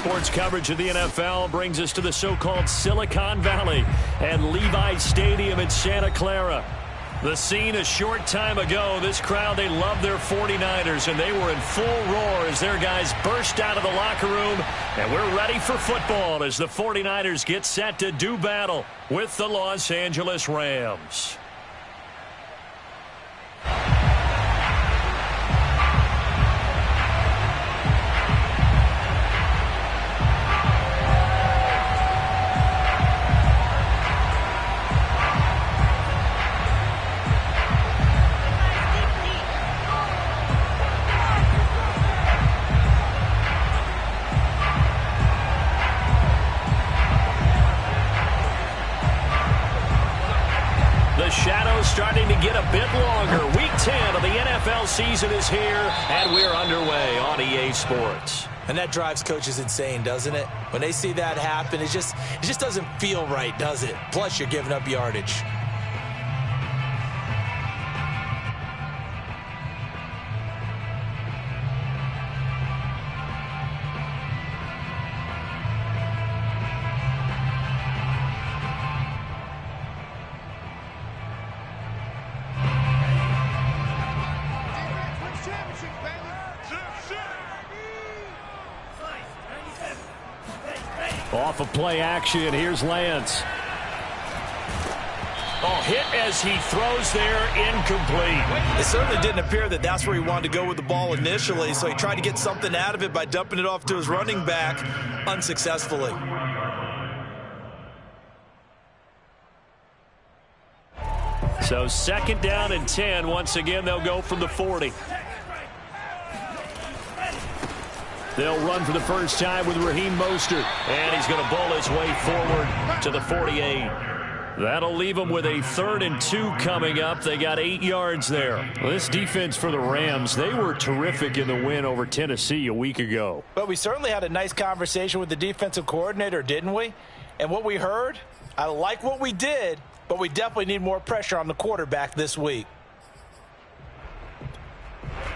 Sports coverage of the NFL brings us to the so-called Silicon Valley and Levi Stadium in Santa Clara. The scene a short time ago, this crowd, they love their 49ers, and they were in full roar as their guys burst out of the locker room. And we're ready for football as the 49ers get set to do battle with the Los Angeles Rams. Starting to get a bit longer. Week 10 of the NFL season is here, and we're underway on EA Sports. And that drives coaches insane, doesn't it? When they see that happen, it just doesn't feel right, does it? Plus, you're giving up yardage. Off of play action, here's Lance. Oh, hit as he throws there, incomplete. It certainly didn't appear that that's where he wanted to go with the ball initially, so he tried to get something out of it by dumping it off to his running back unsuccessfully. So 2nd down and 10. Once again, they'll go from the 40. They'll run for the first time with Raheem Mostert. And he's going to bowl his way forward to the 48. That'll leave them with a 3rd and 2 coming up. They got 8 yards there. Well, this defense for the Rams, they were terrific in the win over Tennessee a week ago. But we certainly had a nice conversation with the defensive coordinator, didn't we? And what we heard, I like what we did, but we definitely need more pressure on the quarterback this week.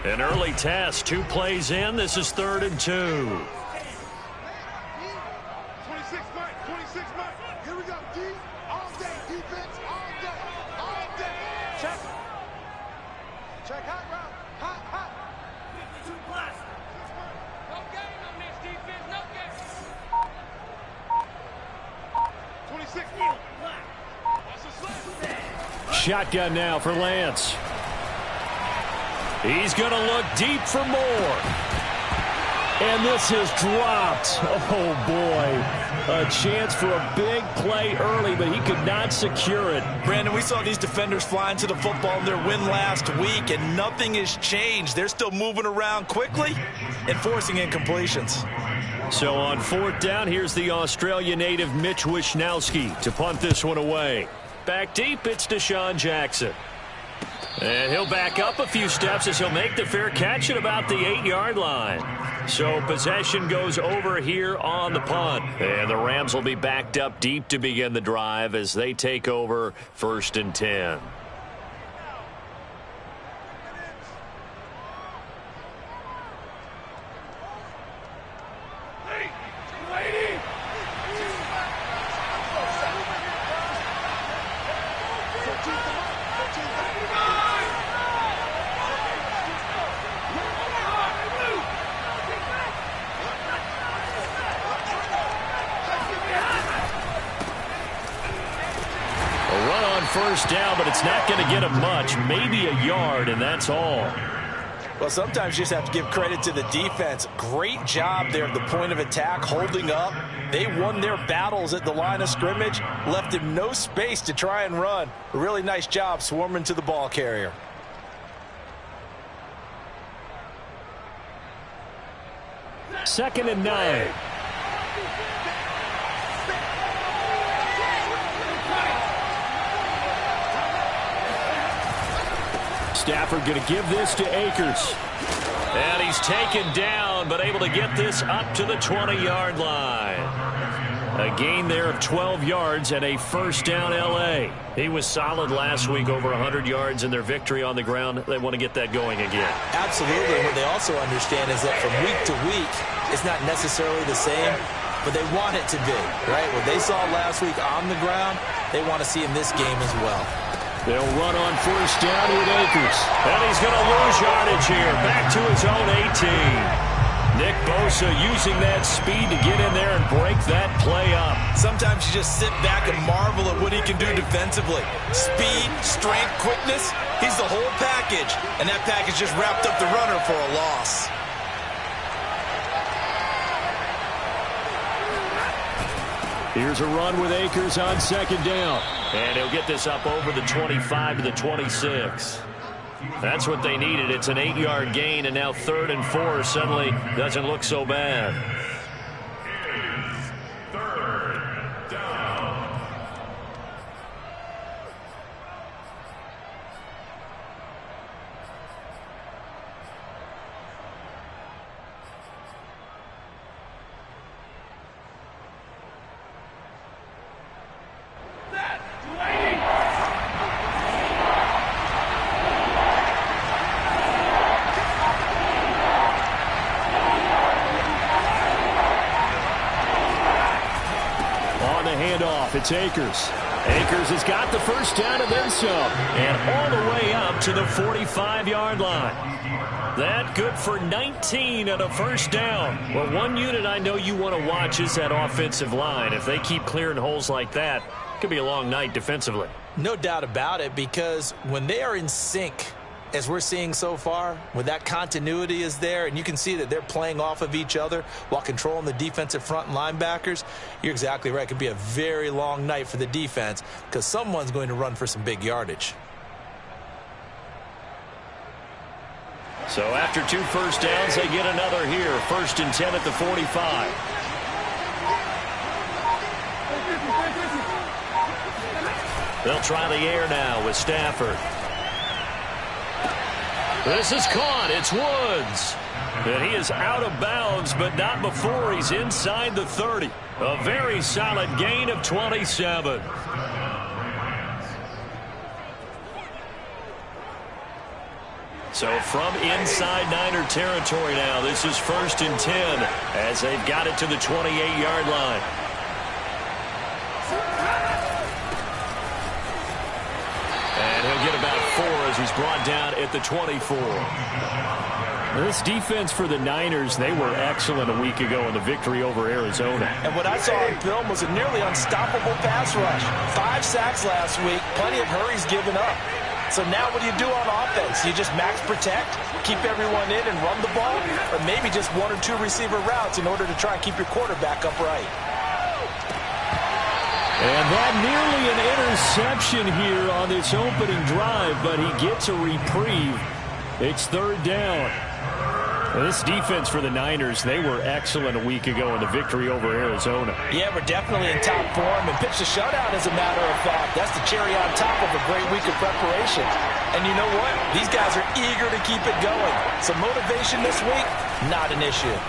An early test, 2 plays in. This is 3rd and 2. 26 Mike, 26 Mike. Here we go, D. All day, defense, all day, all day. Check. Check, hot route, hot. 52 plus. No game on this defense, no game. 26. That's a slip. Shotgun now for Lance. He's going to look deep for more. And this is dropped. Oh, boy. A chance for a big play early, but he could not secure it. Brandon, we saw these defenders flying to the football in their win last week, and nothing has changed. They're still moving around quickly and forcing incompletions. So on 4th down, here's the Australia native Mitch Wishnowsky to punt this one away. Back deep, it's Deshaun Jackson. And he'll back up a few steps as he'll make the fair catch at about the 8-yard line. So possession goes over here on the punt. And the Rams will be backed up deep to begin the drive as they take over 1st and 10. First down, but it's not going to get him much, maybe a yard, and that's all. Well, sometimes you just have to give credit to the defense. Great job there at the point of attack, holding up. They won their battles at the line of scrimmage, left him no space to try and run. A really nice job swarming to the ball carrier. Second and 9. Stafford going to give this to Akers. And he's taken down, but able to get this up to the 20-yard line. A gain there of 12 yards and a first down L.A. He was solid last week, over 100 yards in their victory on the ground. They want to get that going again. Absolutely. What they also understand is that from week to week, it's not necessarily the same, but they want it to be, right? What they saw last week on the ground, they want to see in this game as well. They'll run on first down with Akers. And he's going to lose yardage here. Back to his own 18. Nick Bosa using that speed to get in there and break that play up. Sometimes you just sit back and marvel at what he can do defensively. Speed, strength, quickness, he's the whole package. And that package just wrapped up the runner for a loss. Here's a run with Akers on second down. And he'll get this up over the 25 to the 26. That's what they needed. It's an 8-yard gain, and now 3rd and 4 suddenly doesn't look so bad. It's Akers. Akers has got the first down and then some. And all the way up to the 45-yard line. That good for 19 and a first down. Well, one unit I know you want to watch is that offensive line. If they keep clearing holes like that, it could be a long night defensively. No doubt about it, because when they are in sync, as we're seeing so far, when that continuity is there and you can see that they're playing off of each other while controlling the defensive front and linebackers, you're exactly right. It could be a very long night for the defense because someone's going to run for some big yardage. So after 2 first downs, they get another here. 1st and 10 at the 45. They'll try the air now with Stafford. This is caught. It's Woods. And he is out of bounds, but not before he's inside the 30. A very solid gain of 27. So from inside Niner territory now, this is 1st and 10 as they've got it to the 28-yard line. And he'll get about 4 as he's brought down at the 24. This defense for the Niners, they were excellent a week ago in the victory over Arizona. And what I saw in film was a nearly unstoppable pass rush. 5 sacks last week, plenty of hurries given up. So now what do you do on offense? You just max protect, keep everyone in and run the ball, or maybe just 1 or 2 receiver routes in order to try and keep your quarterback upright. And that nearly an interception here on this opening drive, but he gets a reprieve. It's 3rd down. This defense for the Niners, they were excellent a week ago in the victory over Arizona. Yeah, we're definitely in top form and pitched a shutout, as a matter of fact. That's the cherry on top of a great week of preparation. And you know what? These guys are eager to keep it going. So motivation this week, not an issue.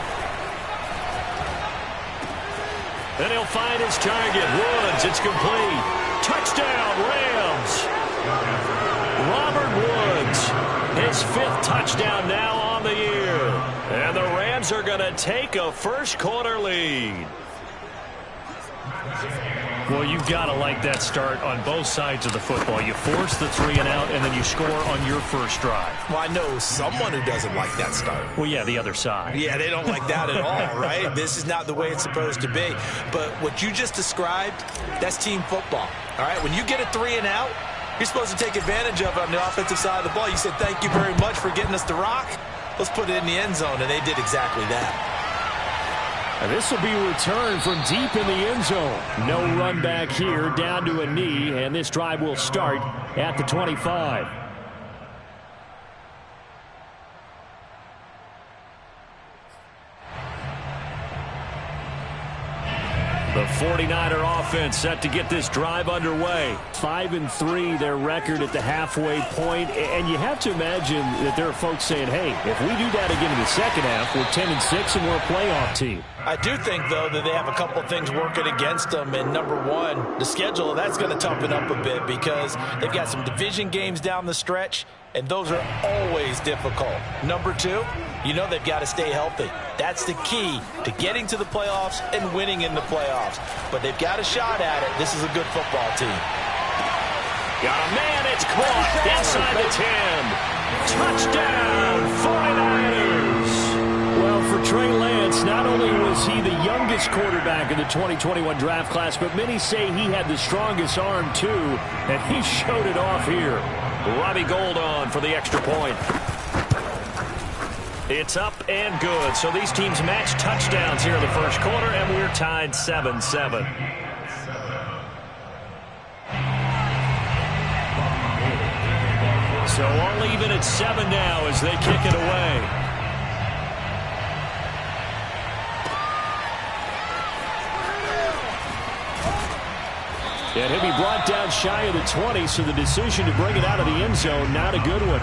Then he'll find his target. Woods, it's complete. Touchdown, Rams. Robert Woods, his 5th touchdown now on the year. And the Rams are going to take a first-quarter lead. Well, you've got to like that start on both sides of the football. You force the 3 and out, and then you score on your first drive. Well, I know someone who doesn't like that start. Well, yeah, the other side. Yeah, they don't like that at all, right? This is not the way it's supposed to be. But what you just described, that's team football, all right? When you get a 3 and out, you're supposed to take advantage of it on the offensive side of the ball. You said, thank you very much for getting us the rock. Let's put it in the end zone, and they did exactly that. And this will be returned from deep in the end zone. No run back here, down to a knee, and this drive will start at the 25. The 49er offense set to get this drive underway. 5-3 their record at the halfway point, and you have to imagine that there are folks saying, hey, if we do that again in the second half, we're 10-6 and we're a playoff team. I do think, though, that they have a couple things working against them. And number one, the schedule, that's going to toughen up a bit because they've got some division games down the stretch, and those are always difficult. Number two, you know they've got to stay healthy. That's the key to getting to the playoffs and winning in the playoffs. But they've got a shot at it. This is a good football team. Got a man, it's caught inside the 10. Touchdown, 49ers. Well, for Trey Lance, not only was he the youngest quarterback in the 2021 draft class, but many say he had the strongest arm, too, and he showed it off here. Robbie Gould on for the extra point. It's up and good. So these teams match touchdowns here in the first quarter, and we're tied 7-7. So all even at 7 now as they kick it away. And he'll be brought down shy of the 20, so the decision to bring it out of the end zone, not a good one.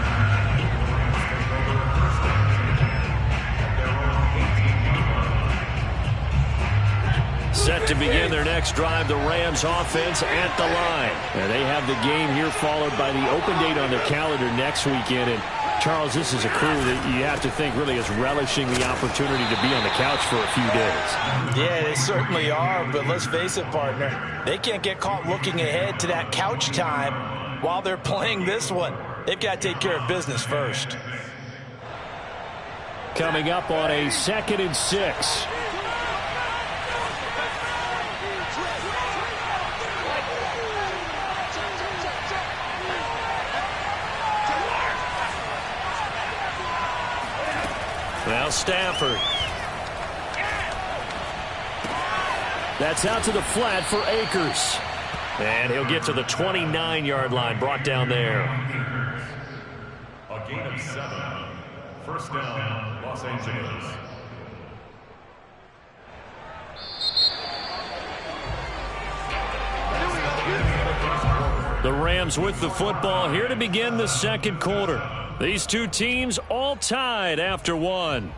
Set to begin their next drive, the Rams offense at the line. And they have the game here followed by the open date on their calendar next weekend. And Charles, this is a crew that you have to think really is relishing the opportunity to be on the couch for a few days. Yeah, they certainly are, but let's face it, partner. They can't get caught looking ahead to that couch time while they're playing this one. They've got to take care of business first. Coming up on a 2nd and 6. Now Stafford. That's out to the flat for Akers. And he'll get to the 29-yard line, brought down there. A gain of 7. First down, Los Angeles. The Rams with the football here to begin the second quarter. These two teams all tied after one.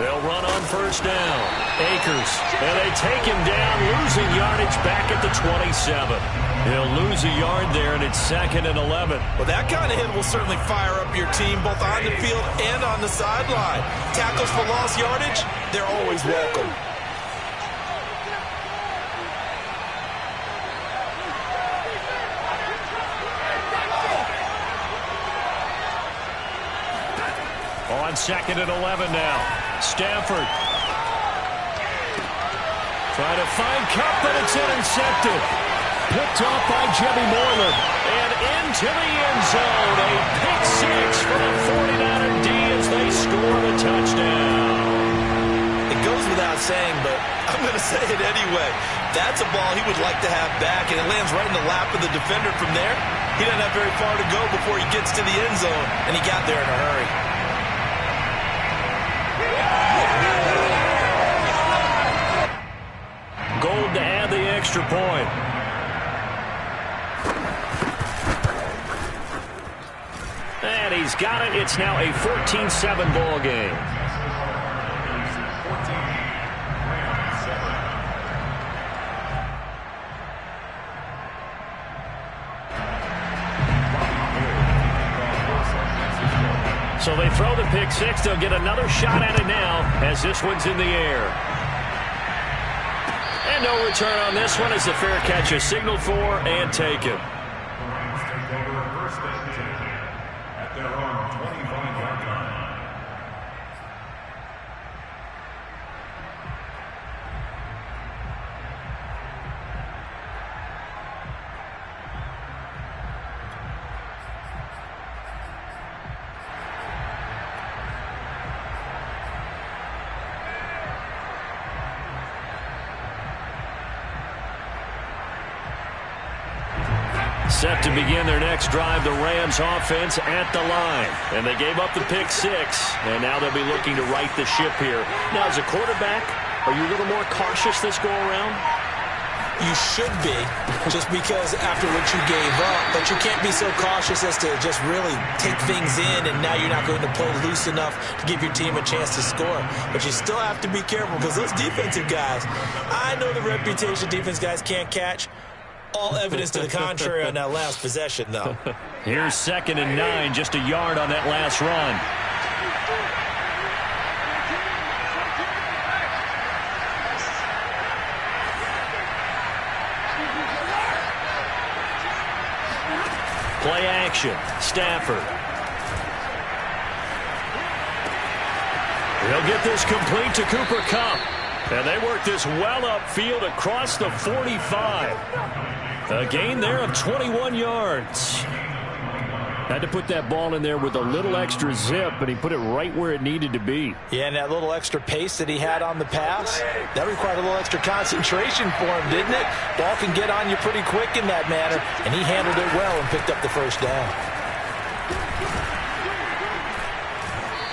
They'll run on first down. Akers, and they take him down, losing yardage back at the 27. He'll lose a yard there, and it's 2nd and 11. Well, that kind of hit will certainly fire up your team both on the field and on the sideline. Tackles for lost yardage, they're always welcome. On 2nd and 11 now. Stafford. Trying to find Kupp, but it's intercepted. Picked off by Jimmy Moreland. And into the end zone. A pick six for the 49er D as they score the touchdown. It goes without saying, but I'm going to say it anyway. That's a ball he would like to have back, and it lands right in the lap of the defender from there. He doesn't have very far to go before he gets to the end zone, and he got there in a hurry. Gould to add the extra point. And he's got it. It's now a 14-7 ball game. So they throw the pick six. They'll get another shot at it now as this one's in the air. And no return on this one as the fair catch is signaled for and taken. Rams take over first and 10 at their own 25-yard line. Set to begin their next drive, the Rams offense at the line. And they gave up the pick 6, and now they'll be looking to right the ship here. Now, as a quarterback, are you a little more cautious this go-around? You should be, just because after what you gave up, but you can't be so cautious as to just really take things in, and now you're not going to play loose enough to give your team a chance to score. But you still have to be careful, because those defensive guys, I know the reputation defense guys can't catch. All evidence to the contrary on that last possession, though. Here's 2nd and 9, just a yard on that last run. Play action, Stafford. He'll get this complete to Cooper Kupp. And they work this well upfield across the 45. A gain there of 21 yards. Had to put that ball in there with a little extra zip, but he put it right where it needed to be. Yeah, and that little extra pace that he had on the pass, that required a little extra concentration for him, didn't it? Ball can get on you pretty quick in that manner, and he handled it well and picked up the first down.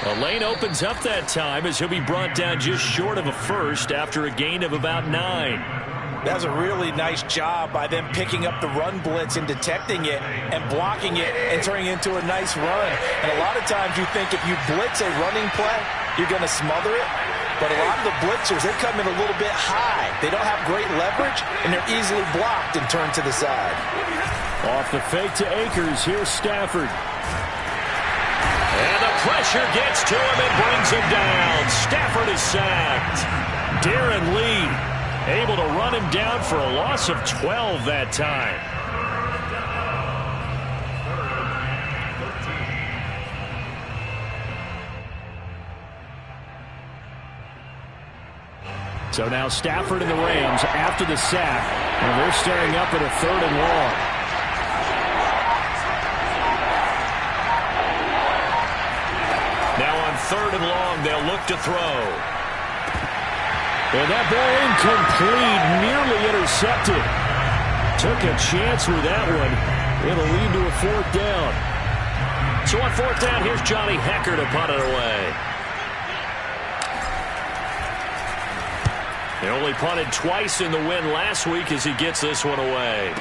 A lane opens up that time as he'll be brought down just short of a first after a gain of about 9. That was a really nice job by them picking up the run blitz and detecting it and blocking it and turning it into a nice run. And a lot of times you think if you blitz a running play, you're going to smother it. But a lot of the blitzers, they come in a little bit high. They don't have great leverage, and they're easily blocked and turned to the side. Off the fake to Akers, here's Stafford. And the pressure gets to him and brings him down. Stafford is sacked. Darren Lee able to run him down for a loss of 12 that time. So now Stafford and the Rams after the sack, and they're staring up at a 3rd and long. Now on 3rd and long, they'll look to throw. And that ball incomplete, nearly intercepted. Took a chance with that one. It'll lead to a 4th down. So on 4th down, here's Johnny Hecker to punt it away. He only punted twice in the win last week as he gets this one away.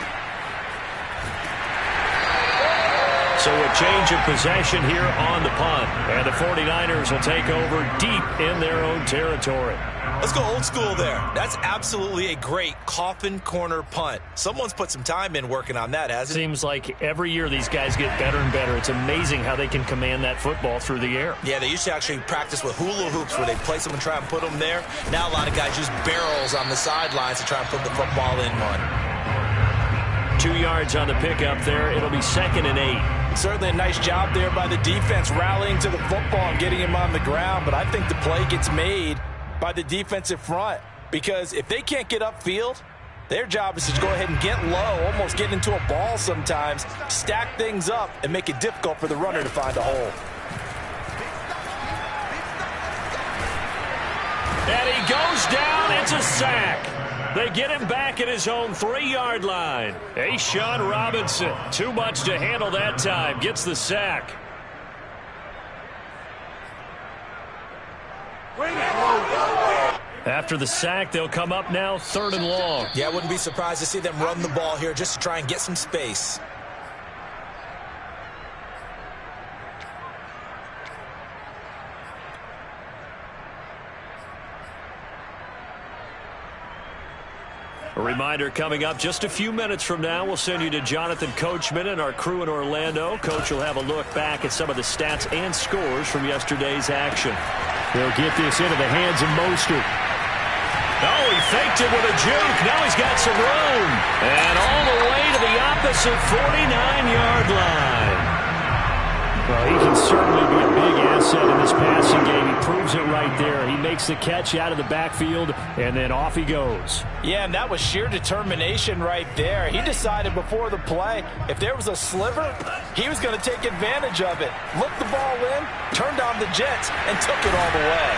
So a change of possession here on the punt. And the 49ers will take over deep in their own territory. Let's go old school there. That's absolutely a great coffin corner punt. Someone's put some time in working on that, hasn't it? Seems like every year these guys get better and better. It's amazing how they can command that football through the air. Yeah, they used to actually practice with hula hoops where they place them and try and put them there. Now a lot of guys use barrels on the sidelines to try and put the football in one. 2 yards on the pickup there. It'll be 2nd and 8. Certainly a nice job there by the defense rallying to the football and getting him on the ground. But I think the play gets made by the defensive front, because if they can't get upfield, their job is to go ahead and get low, almost get into a ball sometimes, stack things up, and make it difficult for the runner to find a hole. And he goes down. It's a sack. They get him back at his own 3-yard line. A'Shawn Robinson, too much to handle that time, gets the sack. After the sack, they'll come up now 3rd and long. Yeah, I wouldn't be surprised to see them run the ball here just to try and get some space. A reminder coming up just a few minutes from now, we'll send you to Jonathan Coachman and our crew in Orlando. Coach will have a look back at some of the stats and scores from yesterday's action. They'll get this into the hands of Mostert. Oh, he faked it with a juke. Now he's got some room. And all the way to the opposite 49-yard line. Well, he can certainly be a big asset in this passing game. He proves it right there. He makes the catch out of the backfield, and then off he goes. Yeah, and that was sheer determination right there. He decided before the play, if there was a sliver, he was going to take advantage of it. Looked the ball in, turned on the jets, and took it all the way.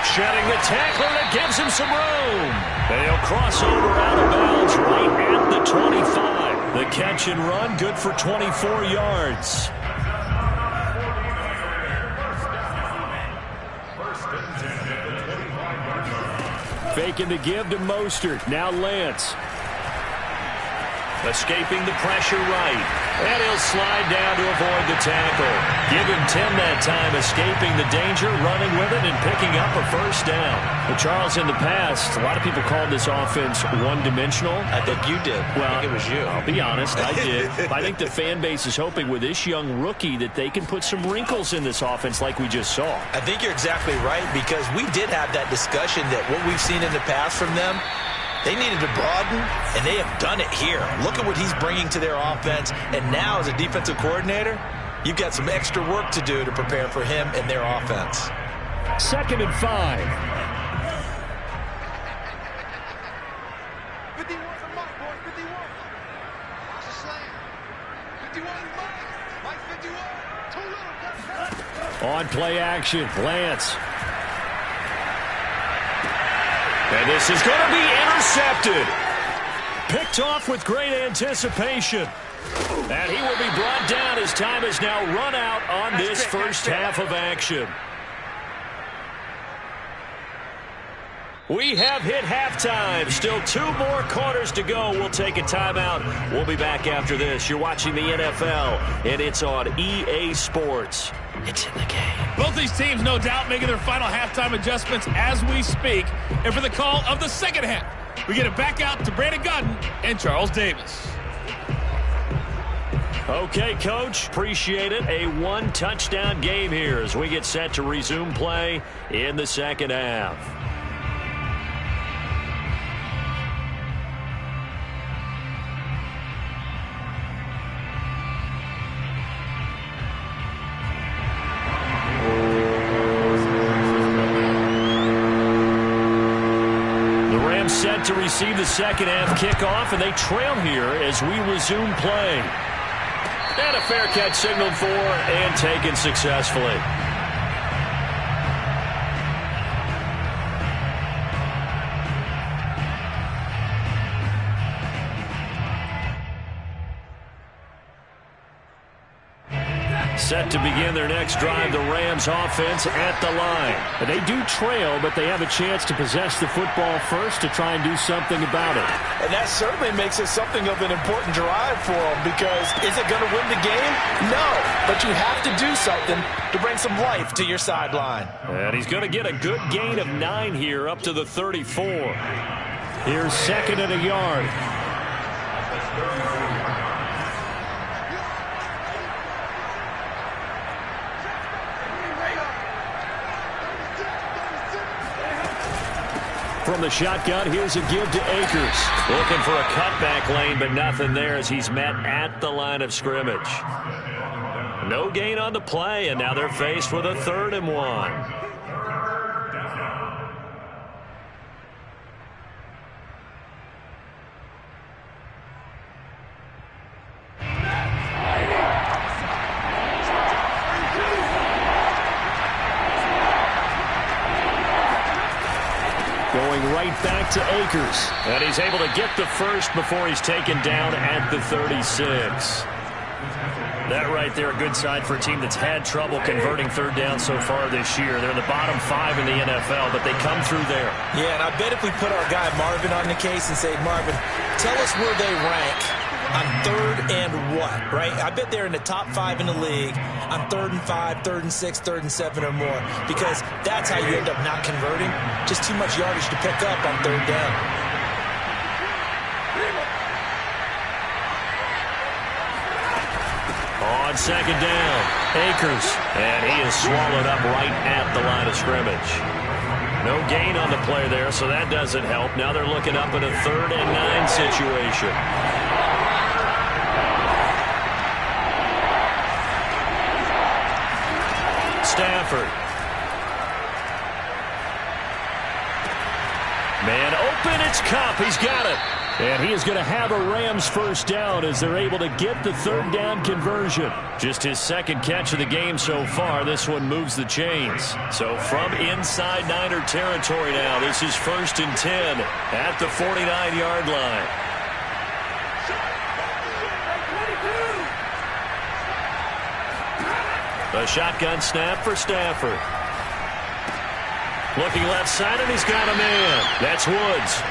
Shedding the tackler that gives him some room. And he'll cross over out of bounds right at the 25. The catch and run, good for 24 yards. Faking the give to Mostert. Now Lance. Escaping the pressure right. And he'll slide down to avoid the tackle. Give him 10 that time, escaping the danger, running with it, and picking up a first down. Well, Charles, in the past, a lot of people called this offense one-dimensional. I think you did. Well, I think it was you. I'll be honest, I did. I think the fan base is hoping with this young rookie that they can put some wrinkles in this offense like we just saw. I think you're exactly right, because we did have that discussion that what we've seen in the past from them, they needed to broaden, and they have done it here. Look at what he's bringing to their offense, and now as a defensive coordinator, you've got some extra work to do to prepare for him and their offense. 2nd and 5. 51 for Mike, boys, 51. Watch the slam. 51 is Mike. Mike 51. Too little. On play action, Lance. And this is going to be intercepted. Picked off with great anticipation. And he will be brought down as time is now run out on this first half of action. We have hit halftime. Still 2 more quarters to go. We'll take a timeout. We'll be back after this. You're watching the NFL, and it's on EA Sports. It's in the game. Both these teams, no doubt, making their final halftime adjustments as we speak. And for the call of the second half, we get it back out to Brandon Godden and Charles Davis. Okay, Coach. Appreciate it. A 1-touchdown game here as we get set to resume play in the second half. Set to receive the second half kickoff, and they trail here as we resume play. And a fair catch signaled for and taken successfully. Set to begin their next drive, the Rams offense at the line. And they do trail, but they have a chance to possess the football first to try and do something about it. And that certainly makes it something of an important drive for them, because is it going to win the game? No, but you have to do something to bring some life to your sideline. And he's going to get a good gain of 9 here up to the 34. Here's 2nd and a yard. From the shotgun, here's a give to Akers. Looking for a cutback lane, but nothing there as he's met at the line of scrimmage. No gain on the play, and now they're faced with a 3rd and 1. Going right back to Akers. And he's able to get the first before he's taken down at the 36. That right there, a good sign for a team that's had trouble converting 3rd down so far this year. They're in the bottom 5 in the NFL, but they come through there. Yeah, and I bet if we put our guy Marvin on the case and say, Marvin, tell us where they rank on 3rd and what, right? I bet they're in the top 5 in the league on 3rd and 5, 3rd and 6, 3rd and 7 or more, because that's how you end up not converting. Just too much yardage to pick up on 3rd down. On 2nd down, Akers, and he is swallowed up right at the line of scrimmage. No gain on the play there, so that doesn't help. Now they're looking up at a 3rd and 9 situation. Stafford. Man open, it's Kupp. He's got it. And he is going to have a Rams first down as they're able to get the 3rd down conversion. Just his 2nd catch of the game so far. This one moves the chains. So from inside Niner territory now, this is 1st and 10 at the 49-yard line. A shotgun snap for Stafford. Looking left side, and he's got a man. That's Woods.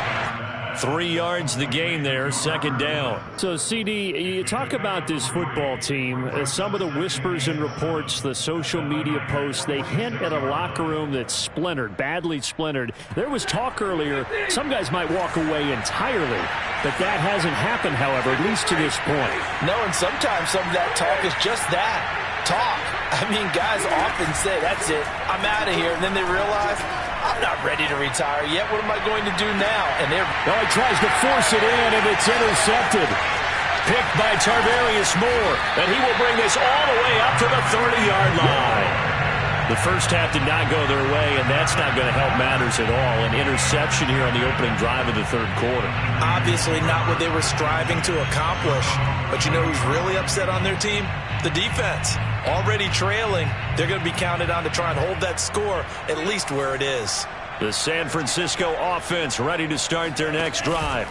3 yards the gain there, second down. So, CD, you talk about this football team. Some of the whispers and reports, the social media posts, they hint at a locker room that's splintered, badly splintered. There was talk earlier, some guys might walk away entirely. But that hasn't happened, however, at least to this point. No, and sometimes some of that talk is just that, talk. I mean, guys often say, that's it, I'm out of here. And then they realize, I'm not ready to retire yet. What am I going to do now? And he tries to force it in, and it's intercepted. Picked by Tarvarius Moore, and he will bring this all the way up to the 30-yard line. The first half did not go their way, and that's not going to help matters at all. An interception here on the opening drive of the third quarter. Obviously not what they were striving to accomplish. But you know who's really upset on their team? The defense. Already trailing. They're going to be counted on to try and hold that score at least where it is. The San Francisco offense ready to start their next drive.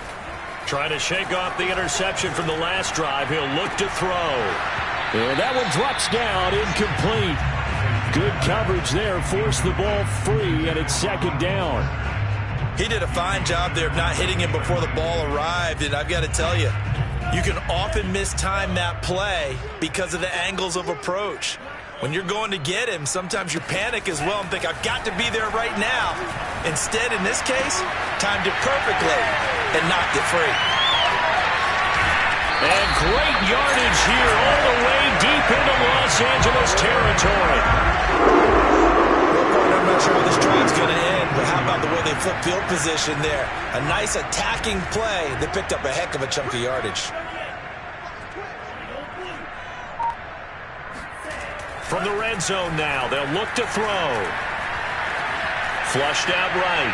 Trying to shake off the interception from the last drive. He'll look to throw. And that one drops down, incomplete. Good coverage there, forced the ball free, and it's second down. He did a fine job there of not hitting him before the ball arrived, and I've got to tell you, you can often mistime that play because of the angles of approach. When you're going to get him, sometimes you panic as well and think, I've got to be there right now. Instead, in this case, timed it perfectly and knocked it free. And great yardage here all the way deep into Los Angeles territory. I'm not sure how this drive's going to end, but how about the way they flip field position there? A nice attacking play that picked up a heck of a chunk of yardage. From the red zone now, they'll look to throw. Flushed out right.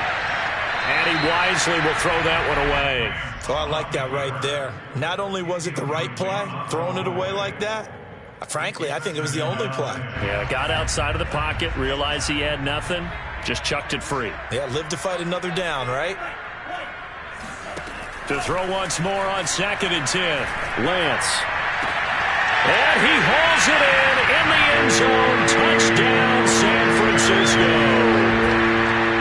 And he wisely will throw that one away. Oh, I like that right there. Not only was it the right play, throwing it away like that, frankly, I think it was the only play. Yeah, got outside of the pocket, realized he had nothing, just chucked it free. Yeah, live to fight another down, right? To throw once more on 2nd and 10. Lance. And he hauls it in the end zone. Touchdown, San Francisco.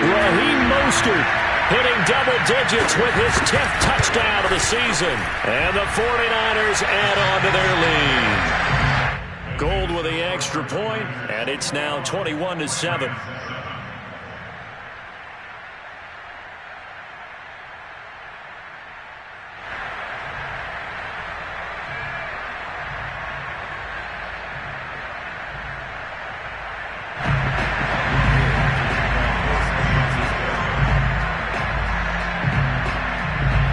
Raheem Mostert hitting double digits with his 10th touchdown of the season. And the 49ers add on to their lead. Gold with the extra point, and it's now 21-7.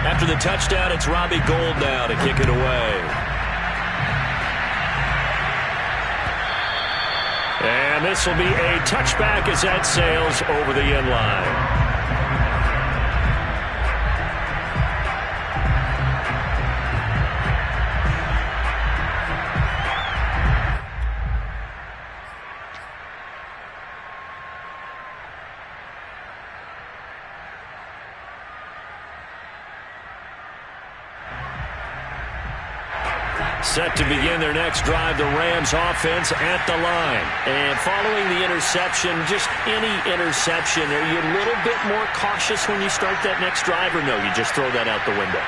After the touchdown, it's Robbie Gould now to kick it away. And this will be a touchback as that sails over the end line. Set to begin their next drive, the Rams offense at the line. And following the interception, just any interception, are you a little bit more cautious when you start that next drive, or no, you just throw that out the window?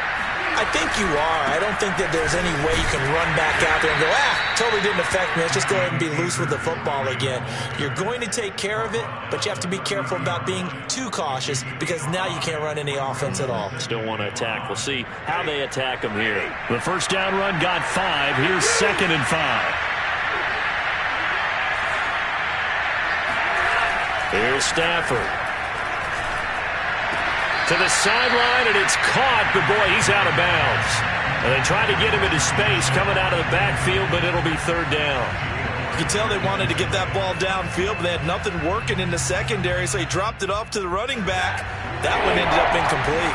I think you are. I don't think that there's any way you can run back out there and go, totally didn't affect me. Let's just go ahead and be loose with the football again. You're going to take care of it, but you have to be careful about being too cautious because now you can't run any offense at all. Still want to attack. We'll see how they attack them here. The first down run got 5. Here's 2nd and 5. Here's Stafford. To the sideline, and it's caught, but boy, he's out of bounds. And they tried to get him into space coming out of the backfield, but it'll be 3rd down. You can tell they wanted to get that ball downfield, but they had nothing working in the secondary, so he dropped it off to the running back. That one ended up incomplete.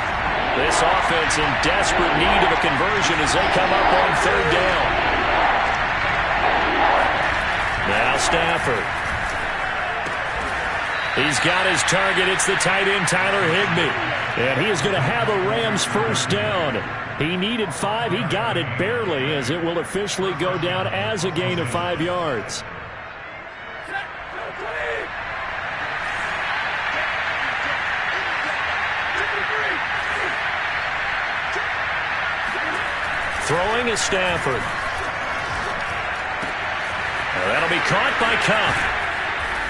This offense in desperate need of a conversion as they come up on 3rd down. Now Stafford. He's got his target. It's the tight end, Tyler Higbee. And he is going to have a Rams first down. He needed 5. He got it barely, as it will officially go down as a gain of 5 yards. Throwing is Stafford. That'll be caught by Kupp.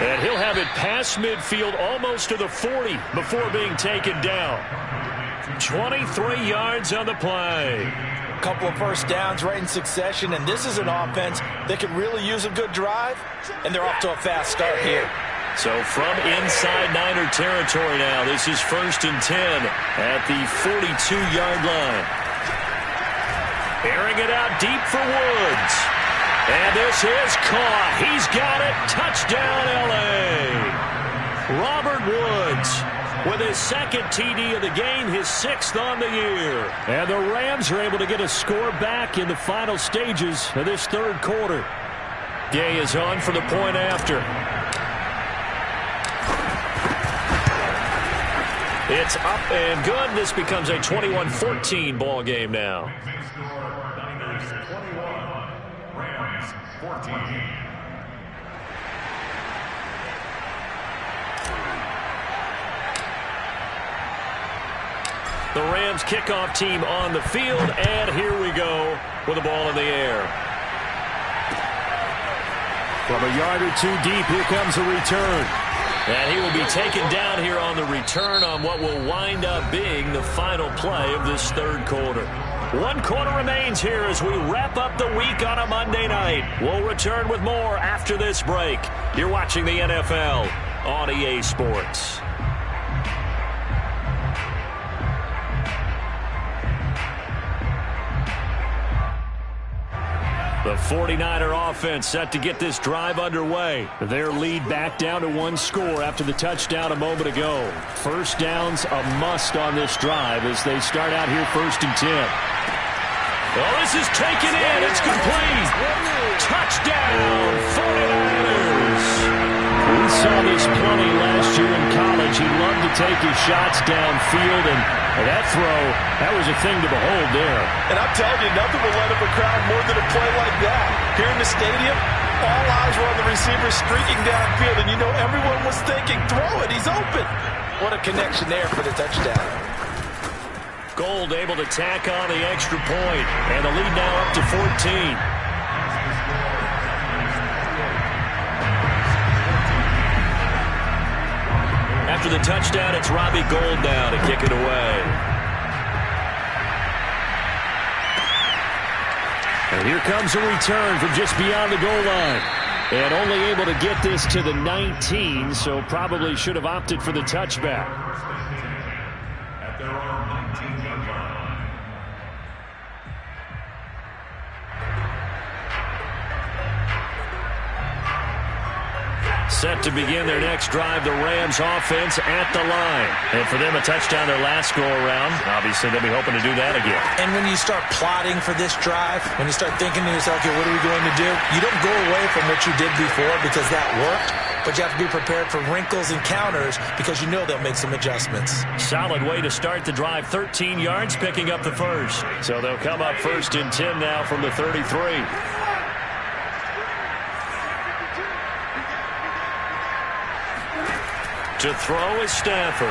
And he'll have it past midfield almost to the 40 before being taken down. 23 yards on the play. Couple of first downs right in succession, and this is an offense that could really use a good drive, and they're off to a fast start here. So from inside Niner territory now, this is 1st and 10 at the 42-yard line. Airing it out deep for Woods. And this is caught. He's got it. Touchdown, L.A. Robert Woods with his second TD of the game, his 6th on the year. And the Rams are able to get a score back in the final stages of this 3rd quarter. Gay is on for the point after. It's up and good. This becomes a 21-14 ball game now. Niners 21, Rams 14. The Rams kickoff team on the field, and here we go with the ball in the air. From a yard or two deep, here comes a return. And he will be taken down here on the return on what will wind up being the final play of this 3rd quarter. 1 quarter remains here as we wrap up the week on a Monday night. We'll return with more after this break. You're watching the NFL on EA Sports. The 49er offense set to get this drive underway. Their lead back down to 1 score after the touchdown a moment ago. First down's a must on this drive as they start out here 1st and 10. Well, this is taken in. It's complete. Touchdown, 49ers. We saw this plenty last year in college. He loved to take his shots downfield, and that throw, that was a thing to behold there. And I'm telling you, nothing will light up a crowd more than a play like that. Here in the stadium, all eyes were on the receiver streaking downfield, and you know everyone was thinking, throw it, he's open. What a connection there for the touchdown. Gold able to tack on the extra point, and the lead now up to 14. After the touchdown, it's Robbie Gould now to kick it away. And here comes a return from just beyond the goal line. And only able to get this to the 19, so probably should have opted for the touchback. At their own 19-yard line. Set to begin their next drive, the Rams offense at the line. And for them, a touchdown their last go-around. Obviously, they'll be hoping to do that again. And when you start plotting for this drive, when you start thinking to yourself, okay, what are we going to do? You don't go away from what you did before because that worked, but you have to be prepared for wrinkles and counters because you know they'll make some adjustments. Solid way to start the drive, 13 yards, picking up the first. So they'll come up 1st and 10 now from the 33. To throw is Stafford.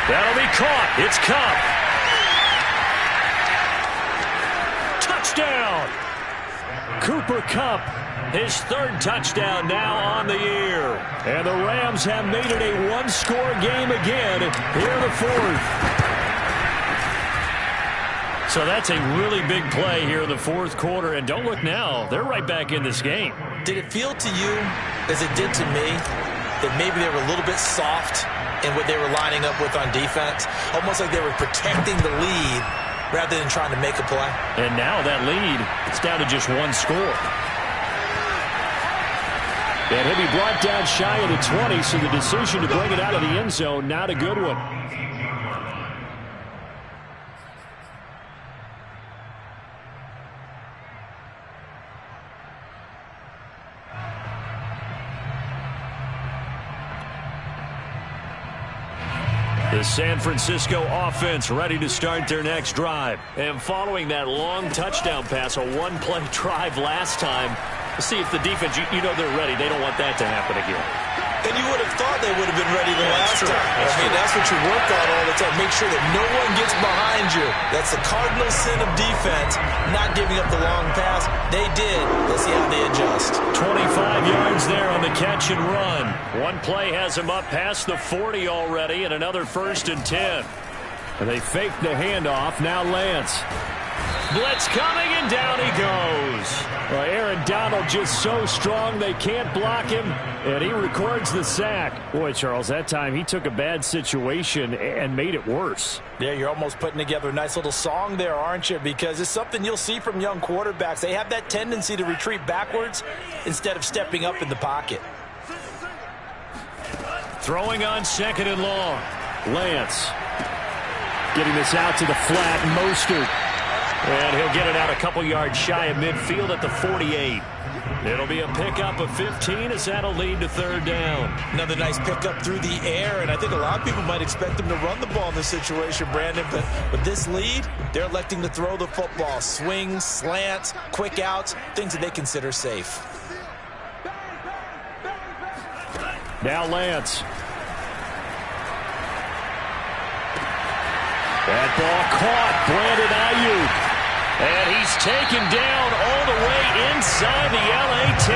That'll be caught. It's Kupp. Touchdown. Cooper Kupp, his 3rd touchdown now on the year. And the Rams have made it a 1-score game again here in the 4th. So that's a really big play here in the 4th quarter. And don't look now, they're right back in this game. Did it feel to you, as it did to me, that maybe they were a little bit soft in what they were lining up with on defense? Almost like they were protecting the lead rather than trying to make a play. And now that lead, it's down to just 1 score. And he'll be brought down shy of the 20, so the decision to bring it out of the end zone, not a good one. The San Francisco offense ready to start their next drive. And following that long touchdown pass, a 1-play drive last time, let's see if the defense, you know they're ready. They don't want that to happen again. And you would have thought they would have been ready the last time. That's what you work on all the time. Make sure that no one gets behind you. That's the cardinal sin of defense, not giving up the long pass. They did. Let's see how they adjust. 25 yards there on the catch and run. One play has him up past the 40 already, and another 1st and 10. And they fake the handoff. Now Lance. Blitz coming, and down he goes. Well, Aaron Donald just so strong they can't block him, and he records the sack. Boy, Charles, that time he took a bad situation and made it worse. Yeah, you're almost putting together a nice little song there, aren't you? Because it's something you'll see from young quarterbacks. They have that tendency to retreat backwards instead of stepping up in the pocket. Throwing on 2nd and long. Lance getting this out to the flat. Mostert. And he'll get it out a couple yards shy of midfield at the 48. It'll be a pickup of 15 as that'll lead to 3rd down. Another nice pickup through the air, and I think a lot of people might expect them to run the ball in this situation, Brandon, but with this lead, they're electing to throw the football. Swings, slants, quick outs, things that they consider safe. Now Lance. That ball caught. Brandon Ayuk. And he's taken down all the way inside the LA 10.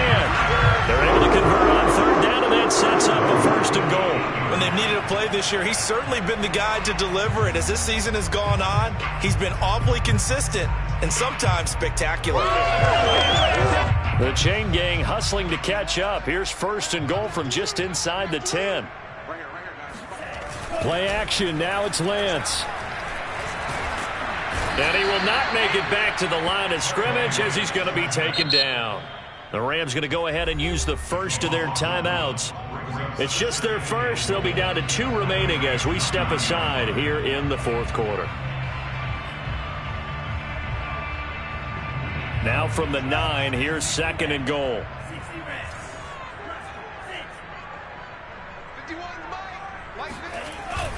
They're able to convert on 3rd down, and that sets up a 1st and goal. When they've needed a play this year, he's certainly been the guy to deliver it. As this season has gone on, he's been awfully consistent and sometimes spectacular. The chain gang hustling to catch up. Here's 1st and goal from just inside the 10. Play action. Now it's Lance. And he will not make it back to the line of scrimmage as he's going to be taken down. The Rams going to go ahead and use the first of their timeouts. It's just their first. They'll be down to 2 remaining as we step aside here in the 4th quarter. Now from the 9, here's 2nd and goal.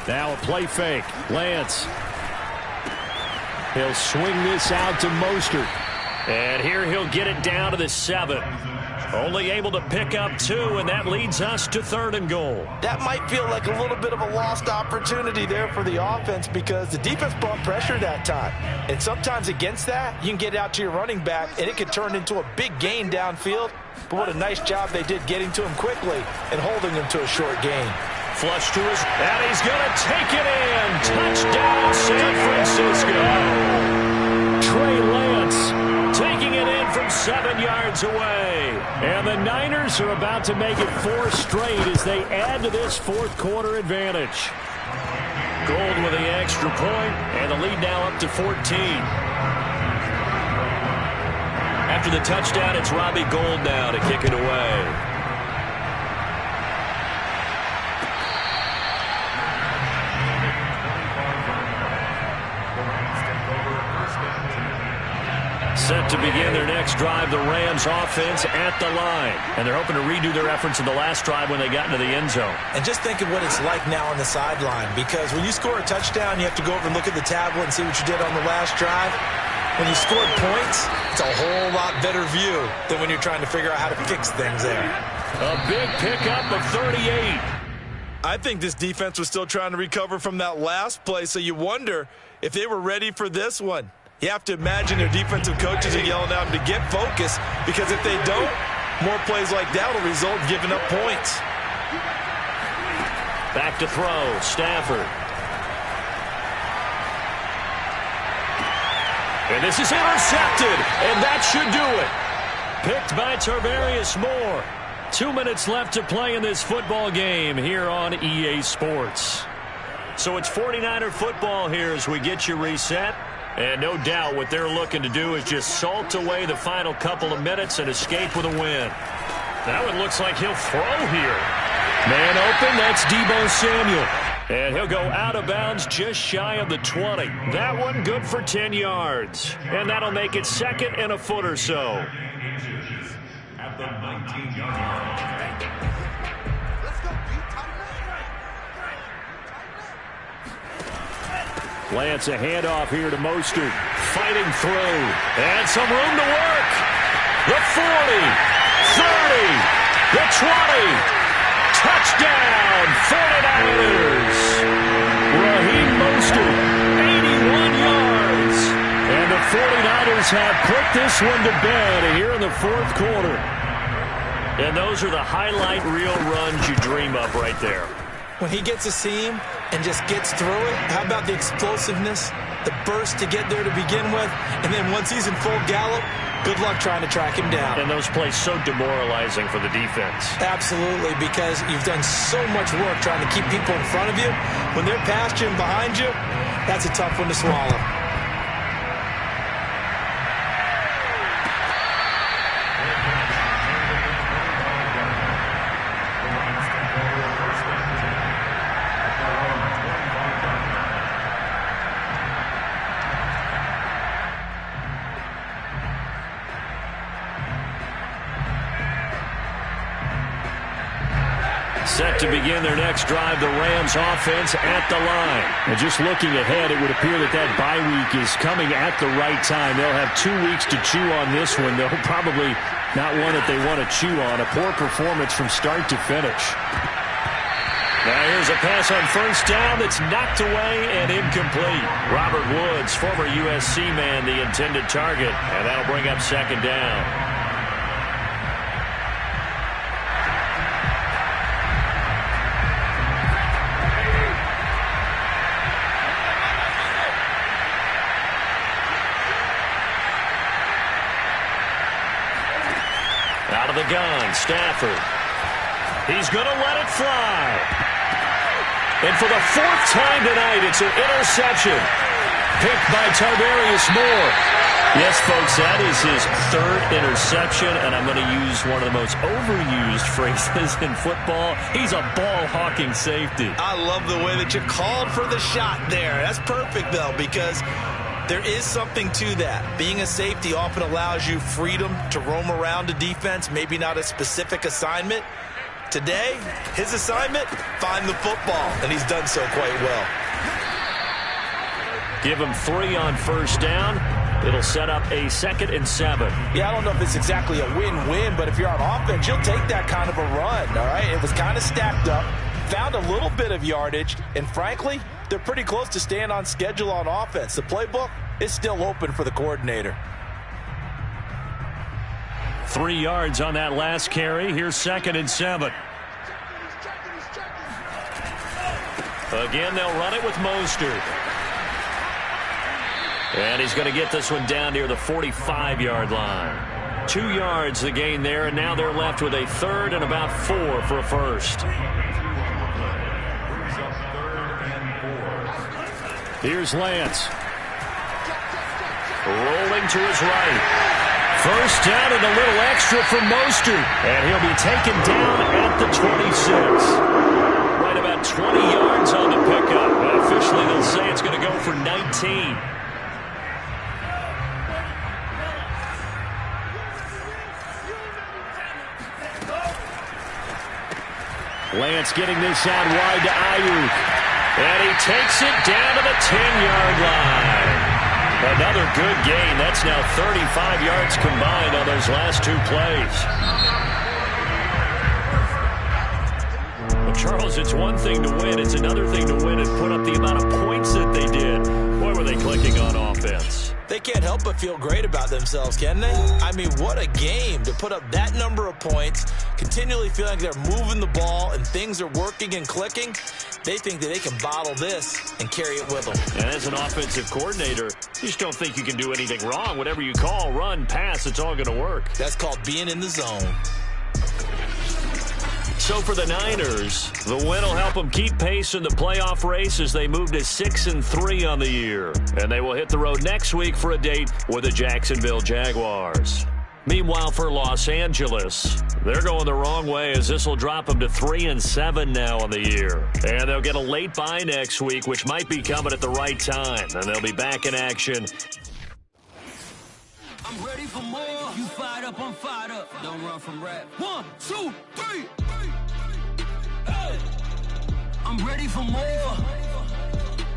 Now a play fake. Lance. He'll swing this out to Mostert. And here he'll get it down to the 7. Only able to pick up 2, and that leads us to 3rd and goal. That might feel like a little bit of a lost opportunity there for the offense because the defense brought pressure that time. And sometimes against that, you can get out to your running back, and it could turn into a big gain downfield. But what a nice job they did getting to him quickly and holding him to a short gain. Flush to his, and he's going to take it in. Touchdown, San Francisco. Trey Lance taking it in from 7 yards away. And the Niners are about to make it 4 straight as they add to this 4th quarter advantage. Gold with the extra point, and the lead now up to 14. After the touchdown, it's Robbie Gould now to kick it away. Set to begin their next drive, the Rams offense at the line. And they're hoping to redo their efforts in the last drive when they got into the end zone. And just think of what it's like now on the sideline, because when you score a touchdown, you have to go over and look at the tablet and see what you did on the last drive. When you scored points, it's a whole lot better view than when you're trying to figure out how to fix things there. A big pickup of 38. I think this defense was still trying to recover from that last play, so you wonder if they were ready for this one. You have to imagine their defensive coaches are yelling at them to get focused, because if they don't, more plays like that will result in giving up points. Back to throw, Stafford. And this is intercepted, and that should do it. Picked by Tarvarius Moore. 2 minutes left to play in this football game here on EA Sports. So it's 49er football here as we get you reset. And no doubt what they're looking to do is just salt away the final couple of minutes and escape with a win. That one looks like he'll throw here. Man open, that's Deebo Samuel. And he'll go out of bounds just shy of the 20. That one good for 10 yards. And that'll make it 2nd and a foot or so. At the 19-yard line. Lance, a handoff here to Mostert. Fighting through. And some room to work. The 40. 30. The 20. touchdown, 49ers. Raheem Mostert, 81 yards. And the 49ers have put this one to bed here in the fourth quarter. And those are the highlight reel runs you dream of right there. When he gets a seam and just gets through it, how about the explosiveness, the burst to get there to begin with, and then once he's in full gallop, good luck trying to track him down. And those plays so demoralizing for the defense. Absolutely, because you've done so much work trying to keep people in front of you. When they're past you and behind you, that's a tough one to swallow. Set to begin their next drive, the Rams offense at the line. And just looking ahead, it would appear that bye week is coming at the right time. They'll have 2 weeks to chew on this one. They'll probably not one that they want to chew on. A poor performance from start to finish. Now here's a pass on first down that's knocked away and incomplete. Robert Woods, former USC man, the intended target. And that'll bring up second down. Out of the gun, Stafford. He's going to let it fly. And for the 4th time tonight, it's an interception. Picked by Tardarius Moore. Yes, folks, that is his 3rd interception, and I'm going to use one of the most overused phrases in football. He's a ball-hawking safety. I love the way that you called for the shot there. That's perfect, though, because there is something to that. Being a safety often allows you freedom to roam around a defense, maybe not a specific assignment. Today, his assignment, find the football, and he's done so quite well. Give him 3 on first down. It'll set up a 2nd and 7. Yeah, I don't know if it's exactly a win-win, but if you're on offense, you'll take that kind of a run, all right? It was kind of stacked up, found a little bit of yardage, and frankly, they're pretty close to staying on schedule on offense. The playbook is still open for the coordinator. 3 yards on that last carry. Here's 2nd and 7. Again, they'll run it with Mostert. And he's going to get this one down near the 45-yard line. 2 yards the gain there, and now they're left with a 3rd and about 4 for a first. Here's Lance. Rolling to his right. First down and a little extra for Mostert. And he'll be taken down at the 26. Right about 20 yards on the pickup. And officially they'll say it's going to go for 19. Lance getting this out wide to Ayuk. And he takes it down to the 10-yard line. Another good gain. That's now 35 yards combined on those last 2 plays. Well, Charles, it's one thing to win. It's another thing to win and put up the amount of points that they did. Boy, were they clicking on offense. They can't help but feel great about themselves, can they? I mean, what a game to put up that number of points, continually feeling like they're moving the ball and things are working and clicking. They think that they can bottle this and carry it with them. And as an offensive coordinator, you just don't think you can do anything wrong. Whatever you call, run, pass, it's all going to work. That's called being in the zone. So for the Niners, the win will help them keep pace in the playoff race as they move to 6-3 on the year. And they will hit the road next week for a date with the Jacksonville Jaguars. Meanwhile, for Los Angeles, they're going the wrong way as this will drop them to 3-7 now on the year. And they'll get a late bye next week, which might be coming at the right time. And they'll be back in action. I'm ready for more. You fired up, I'm fired up. Don't run from rap. 1, 2, 3. Hey. I'm ready for more.